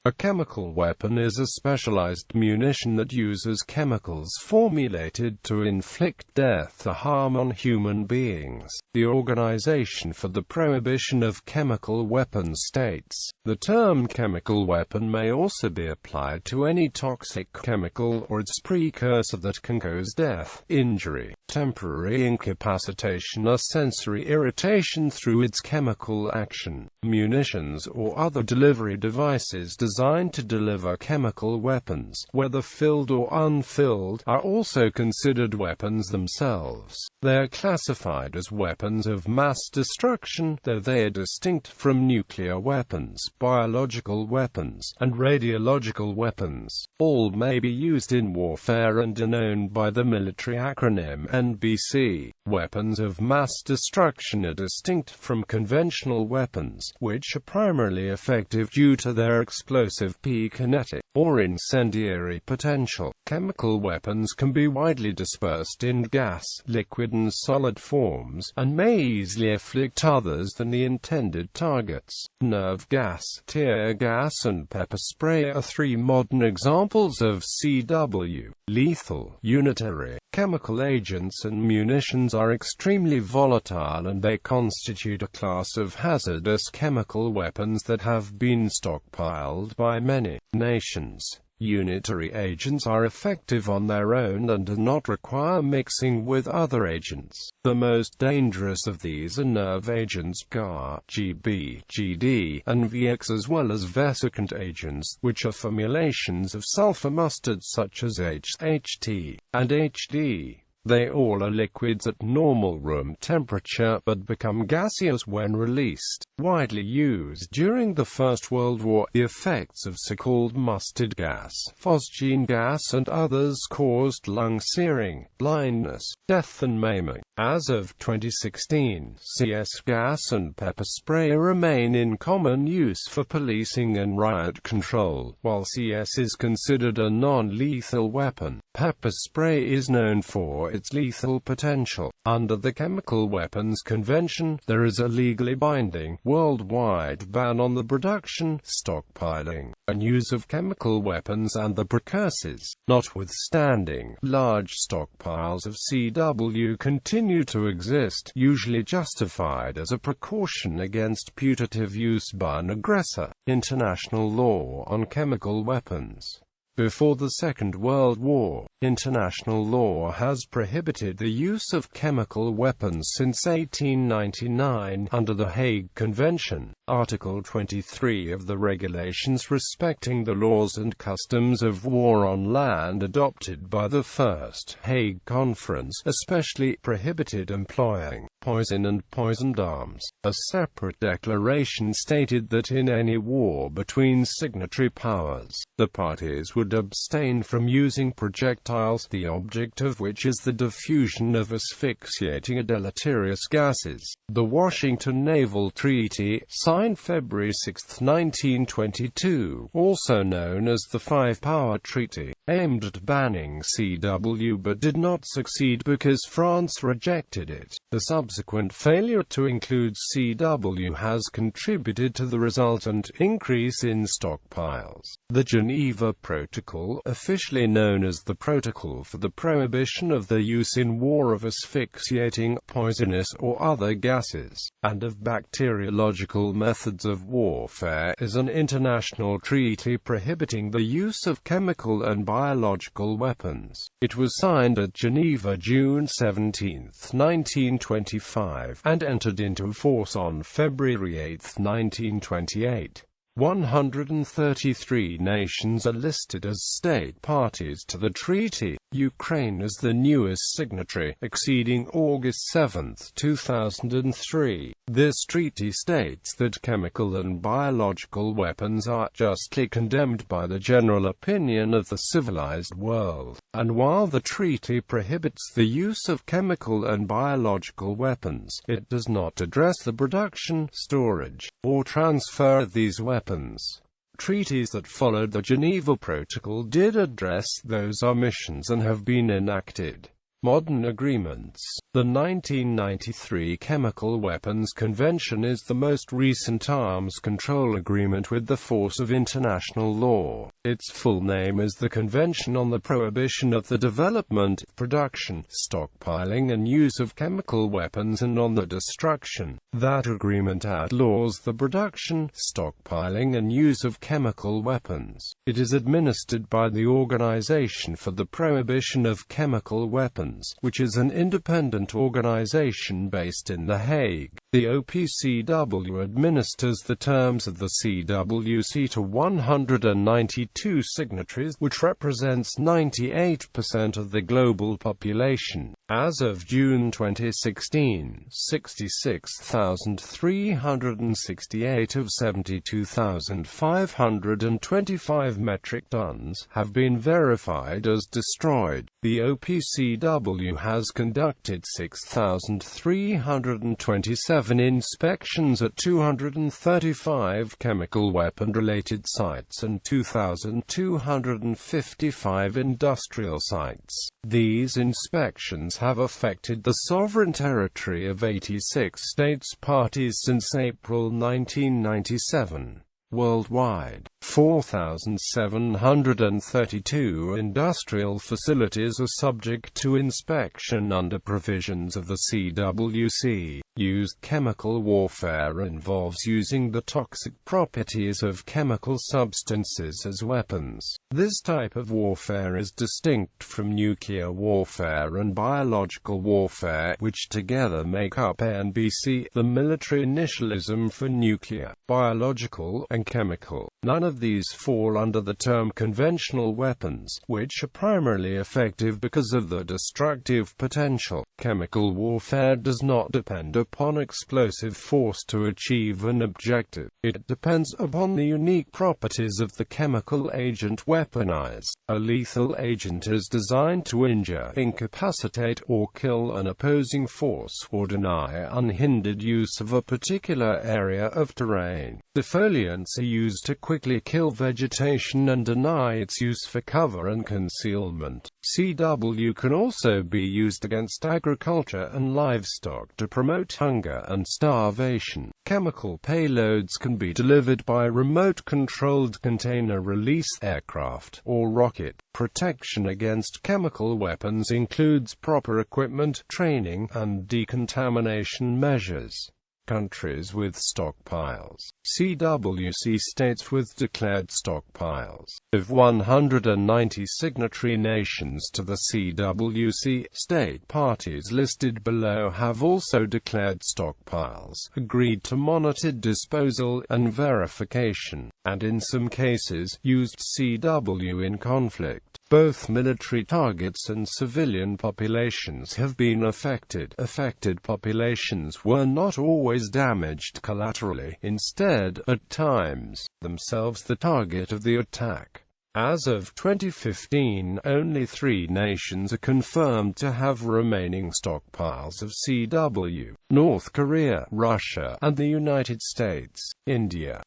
A chemical weapon is a specialized munition that uses chemicals formulated to inflict death or harm on human beings. The Organization for the Prohibition of Chemical Weapons states, the term chemical weapon may also be applied to any toxic chemical or its precursor that can cause death, injury, temporary incapacitation or sensory irritation through its chemical action. Munitions or other delivery devices designed to deliver chemical weapons, whether filled or unfilled, are also considered weapons themselves. They are classified as weapons of mass destruction, though they are distinct from nuclear weapons, biological weapons, and radiological weapons. All may be used in warfare and are known by the military acronym NBC. Weapons of mass destruction are distinct from conventional weapons, which are primarily effective due to their explosive kinetic or incendiary potential. Chemical weapons can be widely dispersed in gas, liquid and solid forms, and may easily afflict others than the intended targets. Nerve gas, tear gas and pepper spray are three modern examples of CW, lethal, unitary, chemical agents, and munitions are extremely volatile and they constitute a class of hazardous chemical weapons that have been stockpiled by many nations. Unitary agents are effective on their own and do not require mixing with other agents. The most dangerous of these are nerve agents GA, GB, GD, and VX, as well as vesicant agents, which are formulations of sulfur mustard such as HT and HD. They all are liquids at normal room temperature, but become gaseous when released. Widely used during the First World War, the effects of so-called mustard gas, phosgene gas and others caused lung searing, blindness, death and maiming. As of 2016, CS gas and pepper spray remain in common use for policing and riot control. While CS is considered a non-lethal weapon, pepper spray is known for its lethal potential. Under the Chemical Weapons Convention, there is a legally binding, worldwide ban on the production, stockpiling, and use of chemical weapons and the precursors. Notwithstanding, large stockpiles of CW continue to exist, usually justified as a precaution against putative use by an aggressor. International law on chemical weapons. Before the Second World War, international law has prohibited the use of chemical weapons since 1899, under the Hague Convention, Article 23 of the regulations respecting the laws and customs of war on land adopted by the First Hague Conference, especially prohibited employing poison and poisoned arms. A separate declaration stated that in any war between signatory powers, the parties would abstain from using projectiles, the object of which is the diffusion of asphyxiating or deleterious gases. The Washington Naval Treaty, signed February 6, 1922, also known as the Five-Power Treaty, aimed at banning CW but did not succeed because France rejected it. The subsequent failure to include CW has contributed to the resultant increase in stockpiles. The Geneva Protocol, officially known as the Protocol for the Prohibition of the Use in War of Asphyxiating, Poisonous or Other Gases, and of Bacteriological Methods of Warfare, is an international treaty prohibiting the use of chemical and biological weapons. It was signed at Geneva June 17, 1925, and entered into force on February 8, 1928. 133 nations are listed as state parties to the treaty. Ukraine is the newest signatory, exceeding August 7, 2003. This treaty states that chemical and biological weapons are justly condemned by the general opinion of the civilized world. And while the treaty prohibits the use of chemical and biological weapons, it does not address the production, storage, or transfer of these weapons. Treaties that followed the Geneva Protocol did address those omissions and have been enacted. Modern agreements. The 1993 Chemical Weapons Convention is the most recent arms control agreement with the force of international law. Its full name is the Convention on the Prohibition of the Development, Production, Stockpiling and Use of Chemical Weapons and on the Destruction. That agreement outlaws the production, stockpiling and use of chemical weapons. It is administered by the Organization for the Prohibition of Chemical Weapons, which is an independent organization based in The Hague. The OPCW administers the terms of the CWC to 192 signatories, which represents 98% of the global population. As of June 2016, 66,368 of 72,525 metric tons have been verified as destroyed. The OPCW has conducted 6,327 inspections at 235 chemical weapon-related sites and 2,255 industrial sites. These inspections have affected the sovereign territory of 86 states parties since April 1997. Worldwide, 4,732 industrial facilities are subject to inspection under provisions of the CWC. Used chemical warfare involves using the toxic properties of chemical substances as weapons. This type of warfare is distinct from nuclear warfare and biological warfare, which together make up NBC, the military initialism for nuclear, biological, and chemical. None of these fall under the term conventional weapons, which are primarily effective because of the destructive potential. Chemical warfare does not depend upon explosive force to achieve an objective. It depends upon the unique properties of the chemical agent weaponized. A lethal agent is designed to injure, incapacitate, or kill an opposing force or deny unhindered use of a particular area of terrain. Defoliants are used to quickly kill vegetation and deny its use for cover and concealment. CW can also be used against agriculture and livestock to promote hunger and starvation. Chemical payloads can be delivered by remote-controlled container-release aircraft or rocket. Protection against chemical weapons includes proper equipment, training, and decontamination measures. Countries with stockpiles. CWC states with declared stockpiles. Of 190 signatory nations to the CWC, state parties listed below have also declared stockpiles, agreed to monitored disposal and verification, and in some cases, used CW in conflict. Both military targets and civilian populations have been affected. Affected populations were not always damaged collaterally, instead, at times, themselves the target of the attack. As of 2015, only 3 nations are confirmed to have remaining stockpiles of CW: North Korea, Russia, and the United States. India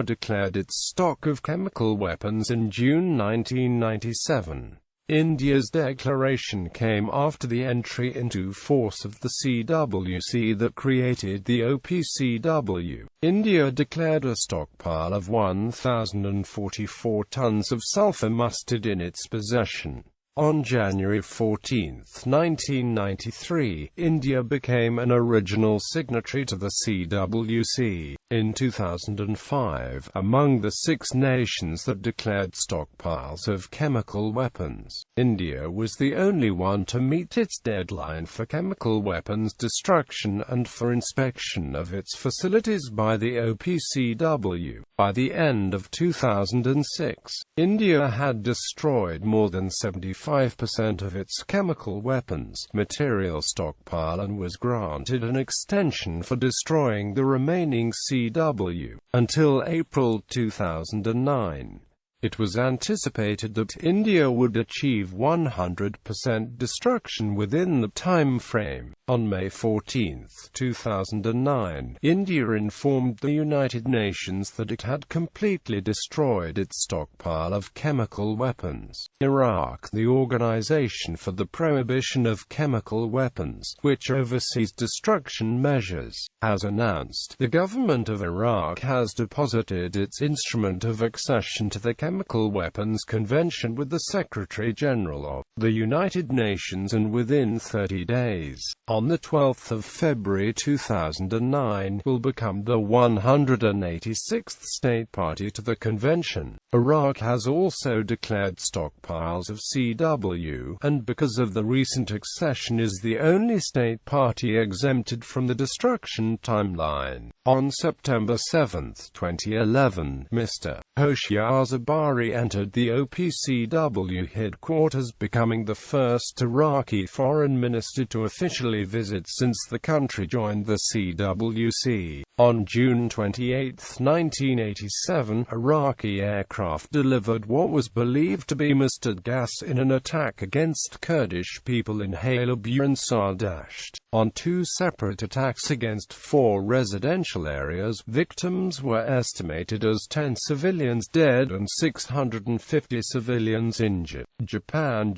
declared its stock of chemical weapons in June 1997. India's declaration came after the entry into force of the CWC that created the OPCW. India declared a stockpile of 1,044 tons of sulfur mustard in its possession. On January 14, 1993, India became an original signatory to the CWC. In 2005, among the 6 nations that declared stockpiles of chemical weapons, India was the only one to meet its deadline for chemical weapons destruction and for inspection of its facilities by the OPCW. By the end of 2006, India had destroyed more than 75% of its chemical weapons material stockpile and was granted an extension for destroying the remaining CW until April 2009. It was anticipated that India would achieve 100% destruction within the time frame. On May 14, 2009, India informed the United Nations that it had completely destroyed its stockpile of chemical weapons. Iraq, the Organization for the Prohibition of Chemical Weapons, which oversees destruction measures, has announced the government of Iraq has deposited its instrument of accession to the Chemical Weapons Convention with the Secretary-General of the United Nations, and within 30 days, on the 12th of February 2009, will become the 186th state party to the convention. Iraq has also declared stockpiles of CW, and because of the recent accession is the only state party exempted from the destruction timeline. On September 7, 2011, Mr. Hoshyar Zebari entered the OPCW headquarters, becoming the first Iraqi foreign minister to officially visit since the country joined the CWC. On June 28, 1987, Iraqi aircraft delivered what was believed to be mustard gas in an attack against Kurdish people in Halabja and Sardasht. On two separate attacks against 4 residential areas, victims were estimated as 10 civilians dead and 650 civilians injured. Japan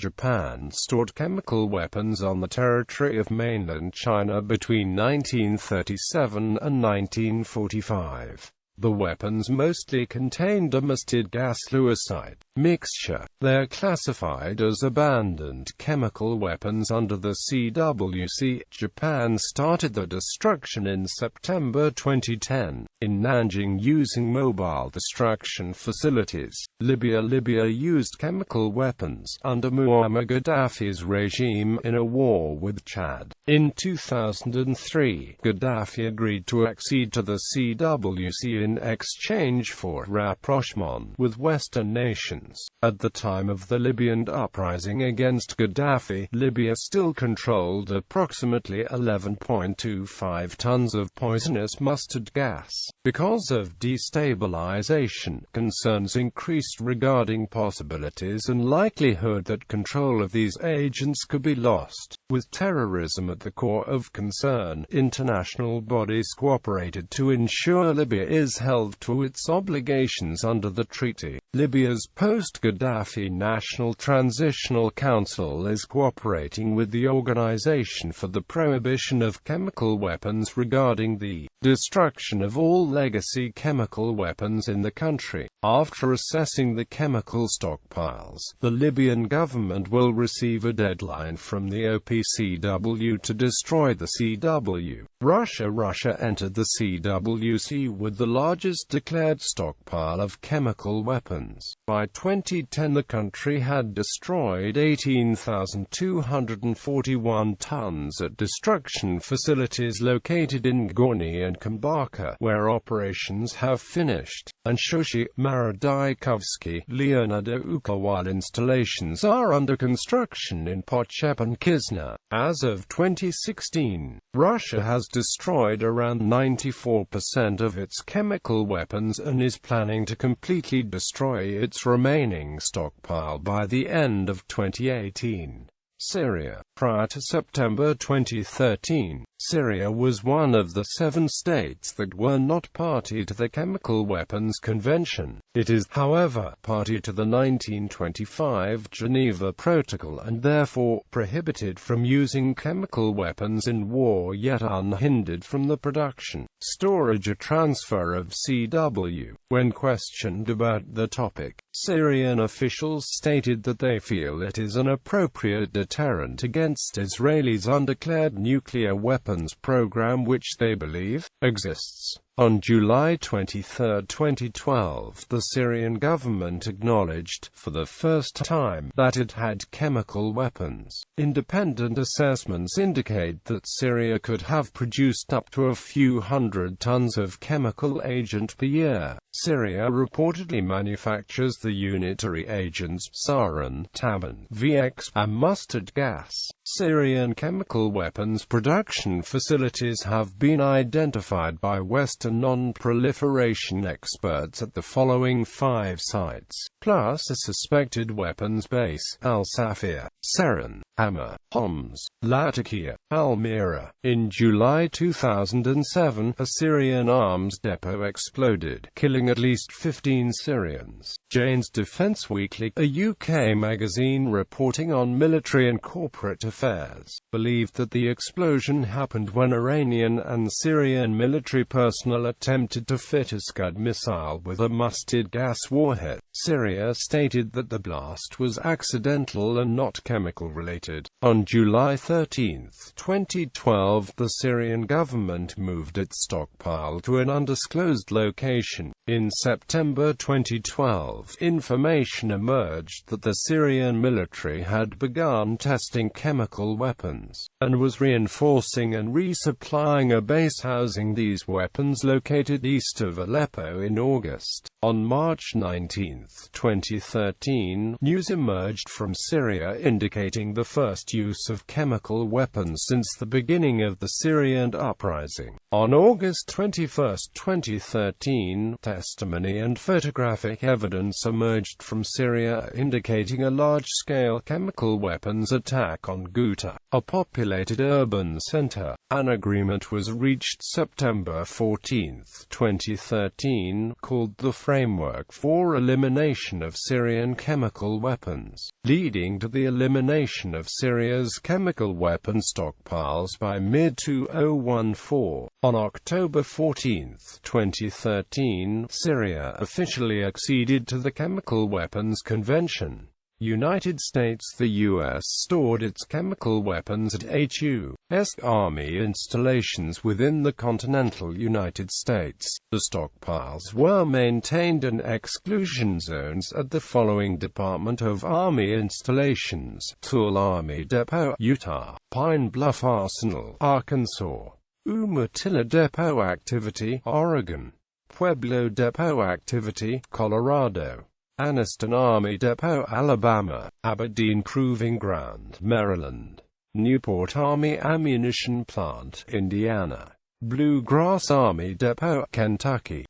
stored chemical weapons on the territory of mainland China between 1937 and 1945. The weapons mostly contained a mustard gas fluoride mixture. They are classified as abandoned chemical weapons under the CWC. Japan started the destruction in September 2010, in Nanjing using mobile destruction facilities. Libya used chemical weapons under Muammar Gaddafi's regime in a war with Chad. In 2003, Gaddafi agreed to accede to the CWC in exchange for rapprochement with Western nations. At the time of the Libyan uprising against Gaddafi, Libya still controlled approximately 11.25 tons of poisonous mustard gas. Because of destabilization, concerns increased regarding possibilities and likelihood that control of these agents could be lost. With terrorism at the core of concern, international bodies cooperated to ensure Libya is held to its obligations under the treaty. Libya's post-Gaddafi National Transitional Council is cooperating with the Organization for the Prohibition of Chemical Weapons regarding the destruction of all legacy chemical weapons in the country. After assessing the chemical stockpiles, the Libyan government will receive a deadline from the OPCW to destroy the CW. Russia entered the CWC with the largest declared stockpile of chemical weapons. By 2010, the country had destroyed 18,241 tons at destruction facilities located in Gorny and Kambaka, where operations have finished, and Shoshi, Maradaikovsky, Leonardo, while installations are under construction in Potchep and Kisna. As of 2016, Russia has destroyed around 94% of its chemical weapons and is planning to completely destroy its remaining stockpile by the end of 2018. Syria. Prior to September 2013, Syria was one of the 7 states that were not party to the Chemical Weapons Convention. It is, however, party to the 1925 Geneva Protocol and therefore prohibited from using chemical weapons in war, yet unhindered from the production, storage or transfer of CW. When questioned about the topic, Syrian officials stated that they feel it is an appropriate deterrent against Israel's undeclared nuclear weapons program, which they believe exists. On July 23, 2012, the Syrian government acknowledged, for the first time, that it had chemical weapons. Independent assessments indicate that Syria could have produced up to a few hundred tons of chemical agent per year. Syria reportedly manufactures the unitary agents sarin, tabun, VX, and mustard gas. Syrian chemical weapons production facilities have been identified by Western disaster non-proliferation experts at the following 5 sites, plus a suspected weapons base: Al-Safir, Seren, Hama, Homs, Latakia, Almira. In July 2007, a Syrian arms depot exploded, killing at least 15 Syrians. Jane's Defense Weekly, a UK magazine reporting on military and corporate affairs, believed that the explosion happened when Iranian and Syrian military personnel attempted to fit a Scud missile with a mustard gas warhead. Syria stated that the blast was accidental and not chemical-related. On July 13, 2012, the Syrian government moved its stockpile to an undisclosed location. In September 2012, information emerged that the Syrian military had begun testing chemical weapons, and was reinforcing and resupplying a base housing these weapons located east of Aleppo in August. On March 19, 2013, news emerged from Syria indicating the first use of chemical weapons since the beginning of the Syrian uprising. On August 21, 2013, testimony and photographic evidence emerged from Syria indicating a large-scale chemical weapons attack on Ghouta, a populated urban center. An agreement was reached September 14, 2013, called the Framework for Elimination of Syrian Chemical Weapons, leading to the elimination of Syria's chemical weapon stockpiles by mid-2014. On October 14, 2013, Syria officially acceded to the Chemical Weapons Convention. United States. The U.S. stored its chemical weapons at U.S. Army installations within the continental United States. The stockpiles were maintained in exclusion zones at the following Department of Army installations: Tool Army Depot, Utah; Pine Bluff Arsenal, Arkansas; Umatilla Depot Activity, Oregon; Pueblo Depot Activity, Colorado; Anniston Army Depot, Alabama; Aberdeen Proving Ground, Maryland; Newport Army Ammunition Plant, Indiana; Bluegrass Army Depot, Kentucky.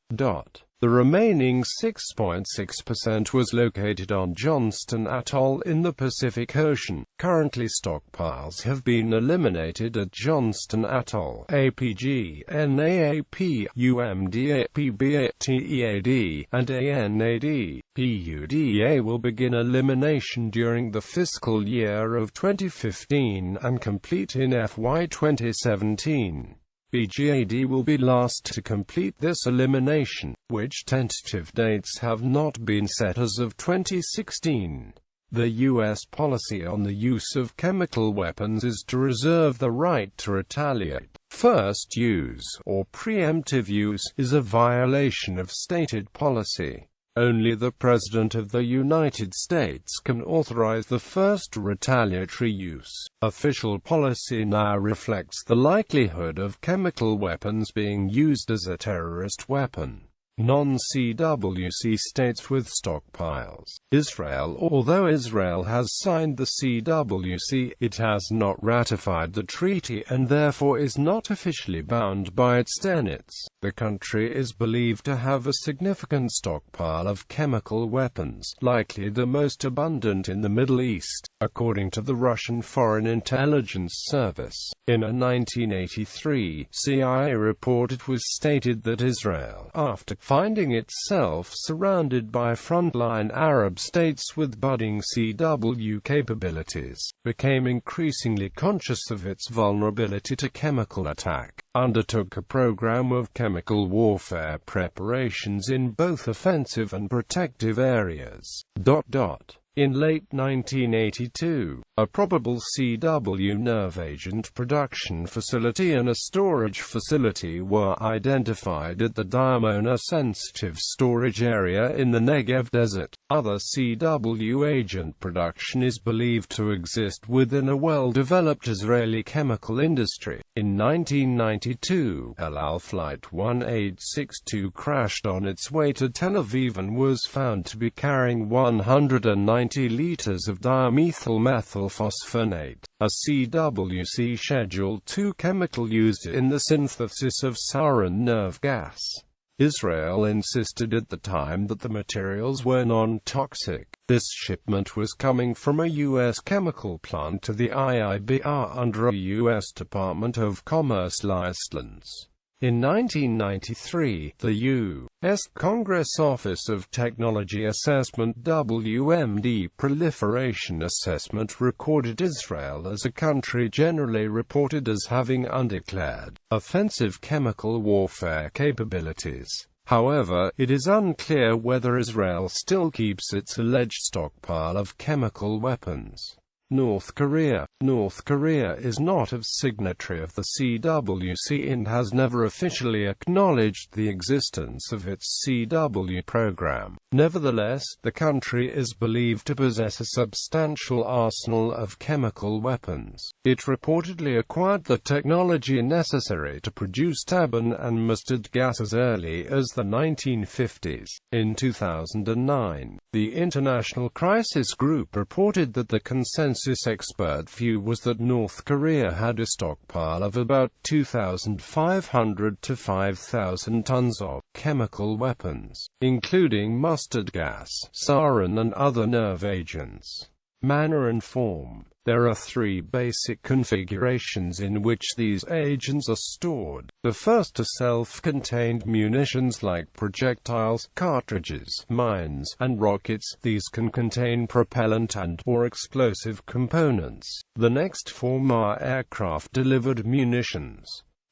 The remaining 6.6% was located on Johnston Atoll in the Pacific Ocean. Currently, stockpiles have been eliminated at Johnston Atoll. APG, NAAP, UMDA, PBATEAD, and ANAD, PUDA will begin elimination during the fiscal year of 2015 and complete in FY 2017. BGAD will be last to complete this elimination, which tentative dates have not been set as of 2016. The U.S. policy on the use of chemical weapons is to reserve the right to retaliate. First use, or preemptive use, is a violation of stated policy. Only the President of the United States can authorize the first retaliatory use. Official policy now reflects the likelihood of chemical weapons being used as a terrorist weapon. Non-CWC states with stockpiles. Israel. Although Israel has signed the CWC, it has not ratified the treaty and therefore is not officially bound by its tenets. The country is believed to have a significant stockpile of chemical weapons, likely the most abundant in the Middle East, according to the Russian Foreign Intelligence Service. In a 1983 CIA report, it was stated that Israel, after finding itself surrounded by frontline Arab states with budding CW capabilities, became increasingly conscious of its vulnerability to chemical attack, undertook a program of chemical warfare preparations in both offensive and protective areas. In late 1982, a probable CW nerve agent production facility and a storage facility were identified at the Diamona Sensitive Storage Area in the Negev Desert. Other CW agent production is believed to exist within a well-developed Israeli chemical industry. In 1992, El Al Flight 1862 crashed on its way to Tel Aviv and was found to be carrying 190 90 liters of dimethylmethylphosphonate, a CWC Schedule II chemical used in the synthesis of sarin nerve gas. Israel insisted at the time that the materials were non-toxic. This shipment was coming from a U.S. chemical plant to the IIBR under a U.S. Department of Commerce license. In 1993, the U.S. Congress Office of Technology Assessment (WMD) Proliferation Assessment recorded Israel as a country generally reported as having undeclared offensive chemical warfare capabilities. However, it is unclear whether Israel still keeps its alleged stockpile of chemical weapons. North Korea is not a signatory of the CWC and has never officially acknowledged the existence of its CW program. Nevertheless, the country is believed to possess a substantial arsenal of chemical weapons. It reportedly acquired the technology necessary to produce tabun and mustard gas as early as the 1950s. In 2009, the International Crisis Group reported that the consensus expert view was that North Korea had a stockpile of about 2,500 to 5,000 tons of chemical weapons, including mustard gas, sarin and other nerve agents. Manner and form. There are three basic configurations in which these agents are stored. The first are self-contained munitions like projectiles, cartridges, mines, and rockets. These can contain propellant and/or explosive components. The next form are aircraft-delivered munitions.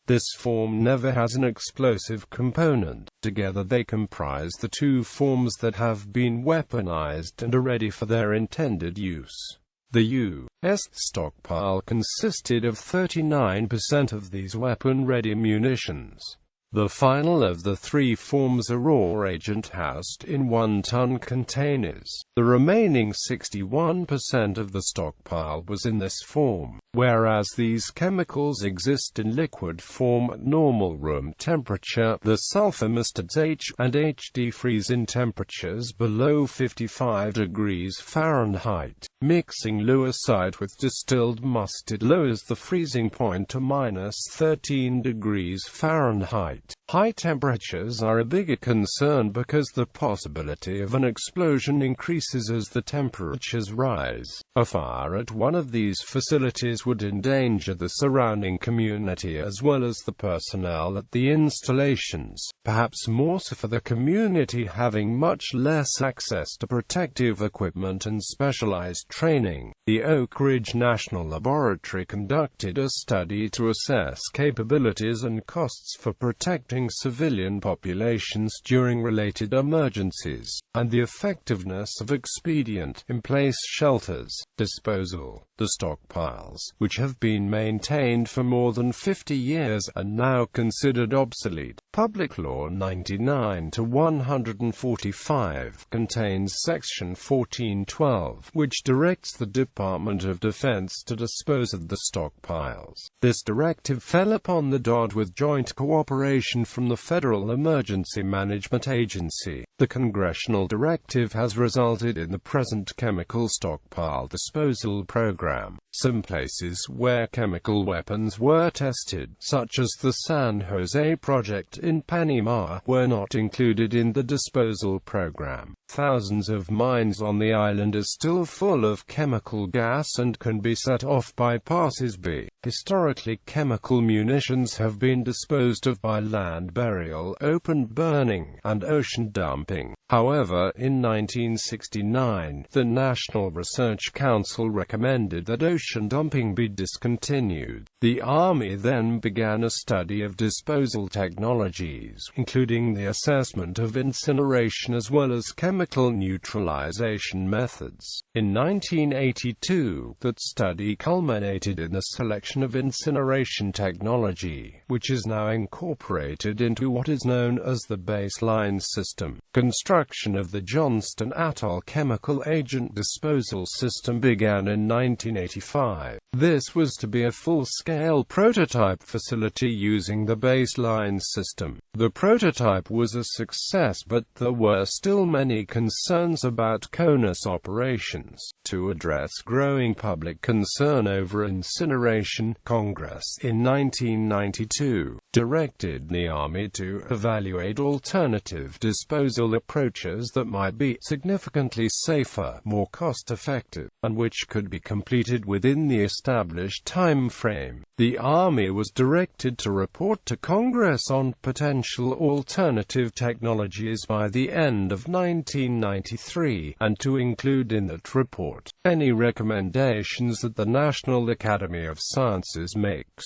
This form never has an explosive component. Together they comprise the two forms that have been weaponized and are ready for their intended use. The U.S. stockpile consisted of 39% of these weapon-ready munitions. The final of the three forms are raw agent housed in 1-ton containers. The remaining 61% of the stockpile was in this form, whereas these chemicals exist in liquid form at normal room temperature. The sulfur mustards H and HD freeze in temperatures below 55 degrees Fahrenheit. Mixing lewisite with distilled mustard lowers the freezing point to -13 degrees Fahrenheit. High temperatures are a bigger concern because the possibility of an explosion increases as the temperatures rise. A fire at one of these facilities would endanger the surrounding community as well as the personnel at the installations, perhaps more so for the community having much less access to protective equipment and specialized training. The Oak Ridge National Laboratory conducted a study to assess capabilities and costs for protecting civilian populations during related emergencies, and the effectiveness of expedient-in-place shelters. Disposal. The stockpiles, which have been maintained for more than 50 years, are now considered obsolete. Public Law 99-145 contains Section 1412, which directs the Department of Defense to dispose of the stockpiles. This directive fell upon the Dodd with joint cooperation from the Federal Emergency Management Agency. The congressional directive has resulted in the present chemical stockpile disposal program. Some places where chemical weapons were tested, such as the San Jose project in Panama, were not included in the disposal program. Thousands of mines on the island are still full of chemical gas and can be set off by passers-by. Historically, chemical munitions have been disposed of by land burial, open burning, and ocean dumping. However, in 1969, the National Research Council recommended that ocean dumping be discontinued. The Army then began a study of disposal technologies, including the assessment of incineration as well as chemical neutralization methods. In 1982, that study culminated in the selection adoption of incineration technology, which is now incorporated into what is known as the baseline system. Construction of the Johnston Atoll chemical agent disposal system began in 1985. This was to be a full-scale prototype facility using the baseline system. The prototype was a success, but there were still many concerns about CONUS operations. To address growing public concern over incineration, Congress, in 1992, directed the Army to evaluate alternative disposal approaches that might be significantly safer, more cost-effective, and which could be completed within the established time frame. The Army was directed to report to Congress on potential alternative technologies by the end of 1993, and to include in that report any recommendations that the National Academy of Sciences makes.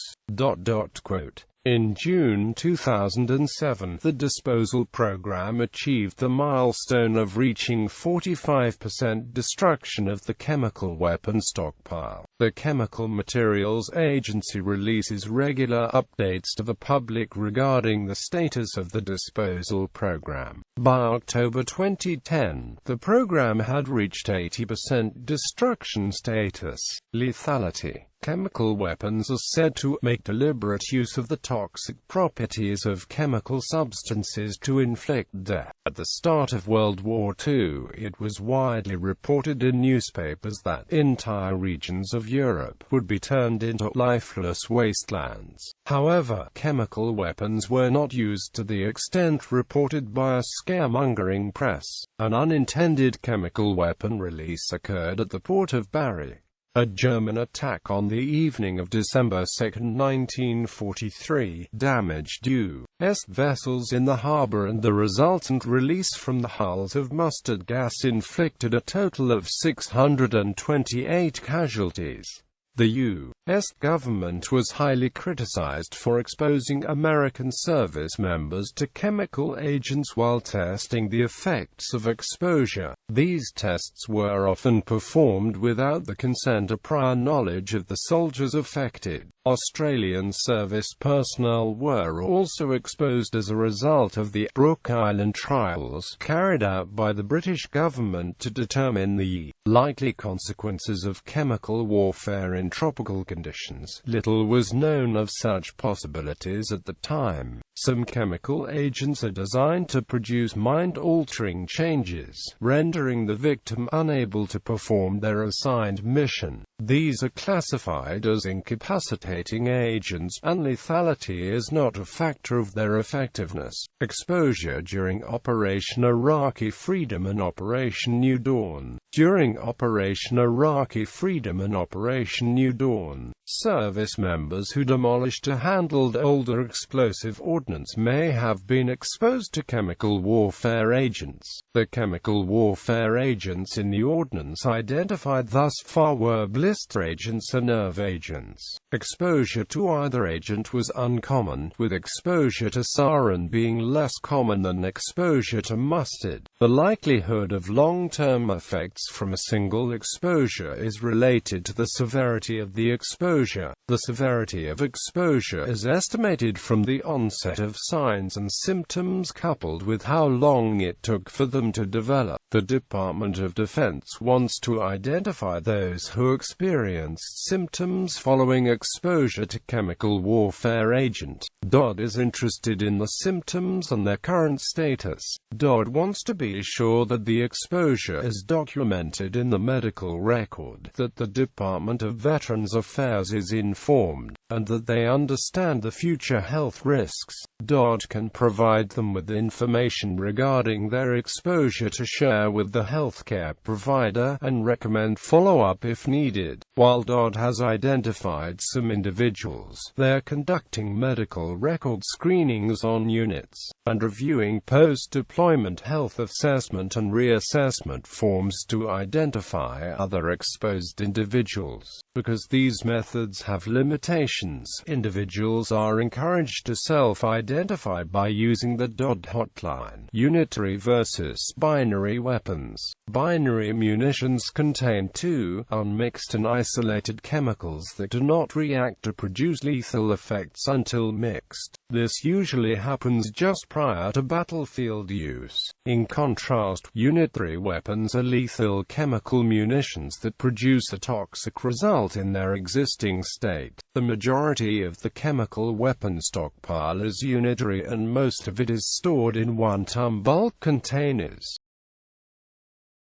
In June 2007, the disposal program achieved the milestone of reaching 45% destruction of the chemical weapon stockpile. The Chemical Materials Agency releases regular updates to the public regarding the status of the disposal program. By October 2010, the program had reached 80% destruction status. Lethality. Chemical weapons are said to make deliberate use of the toxic properties of chemical substances to inflict death. At the start of World War II, it was widely reported in newspapers that entire regions of Europe would be turned into lifeless wastelands. However, chemical weapons were not used to the extent reported by a scaremongering press. An unintended chemical weapon release occurred at the port of Bari. A German attack on the evening of December 2, 1943, damaged U.S. vessels in the harbor, and the resultant release from the hulls of mustard gas inflicted a total of 628 casualties. The U.S. government was highly criticized for exposing American service members to chemical agents while testing the effects of exposure. These tests were often performed without the consent or prior knowledge of the soldiers affected. Australian service personnel were also exposed as a result of the Brooke Island trials carried out by the British government to determine the likely consequences of chemical warfare in tropical conditions. Little was known of such possibilities at the time. Some chemical agents are designed to produce mind-altering changes, rendering the victim unable to perform their assigned mission. These are classified as incapacitating agents, and lethality is not a factor of their effectiveness. Exposure during Operation Iraqi Freedom and Operation New Dawn. During Operation Iraqi Freedom and Operation New Dawn, service members who demolished or handled older explosive ordnance may have been exposed to chemical warfare agents. The chemical warfare agents in the ordnance identified thus far were blister agents and nerve agents. Exposure to either agent was uncommon, with exposure to sarin being less common than exposure to mustard. The likelihood of long-term effects from a single exposure is related to the severity of the exposure. The severity of exposure is estimated from the onset of signs and symptoms coupled with how long it took for them to develop. The Department of Defense wants to identify those who experienced symptoms following exposure to chemical warfare agent. DOD is interested in the symptoms and their current status. DOD wants to be sure that the exposure is documented in the medical record, that the Department of Veterans Affairs is informed, and that they understand the future health risks. DOD can provide them with information regarding their exposure to share with the healthcare provider, and recommend follow-up if needed. While DOD has identified some individuals, they are conducting medical record screenings on units, and reviewing post-deployment health assessment and reassessment forms to identify other exposed individuals. Because these methods have limitations, individuals are encouraged to self-identify by using the DOD hotline. Unitary versus binary weapons. Binary munitions contain two, unmixed and isolated chemicals that do not react to produce lethal effects until mixed. This usually happens just prior to battlefield use. In contrast, Unit 3 weapons are lethal chemical munitions that produce a toxic result in their existing state. The majority of the chemical weapon stockpile is unitary and most of it is stored in one-ton bulk containers.